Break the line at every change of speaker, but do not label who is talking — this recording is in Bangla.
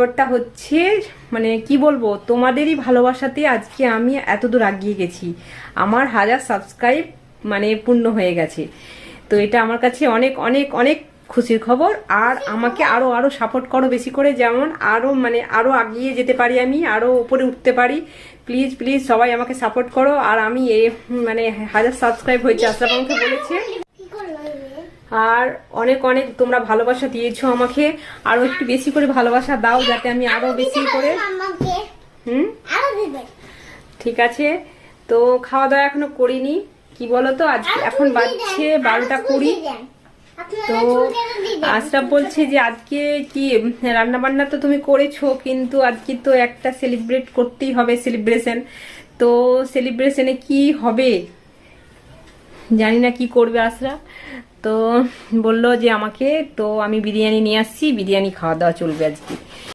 খবরটা হচ্ছে মানে কি বলবো, তোমাদেরই ভালোবাসাতে আজকে আমি এতদূর এগিয়ে গেছি। আমার 1000 সাবস্ক্রাইব মানে পূর্ণ হয়ে গেছে। তো এটা আমার কাছে অনেক অনেক অনেক খুশির খবর। আর আমাকে আরো আরো সাপোর্ট করো বেশি করে, যেমন আরো মানে আরো এগিয়ে যেতে পারি, আমি আরো উপরে উঠতে পারি। প্লিজ প্লিজ সবাই আমাকে সাপোর্ট করো। আর আমি মানে 1000 সাবস্ক্রাইব হয়েছে, আশরাফ আমাকে বলেছে। আর অনেক অনেক তোমরা ভালোবাসা দিয়েছো আমাকে, আরো একটু বেশি করে ভালোবাসা দাও যাতে আমি আরো বেশি করে। ঠিক আছে। তো খাওয়া দাওয়া এখনো করিনি, কি বলতো আজকে এখন বাজছে 12টা 20। তো আশরাফ বলছে যে আজকে কি রান্না বান্না তো তুমি করেছো, কিন্তু আজকে তো একটা সেলিব্রেট করতেই হবে, সেলিব্রেশন। তো সেলিব্রেশনে কি হবে জানি না, কি করবে আশরাফ। তো বললো যে আমাকে, তো আমি বিরিয়ানি নিয়ে আসছি, বিরিয়ানি খাওয়া দাওয়া চলবে আজকে।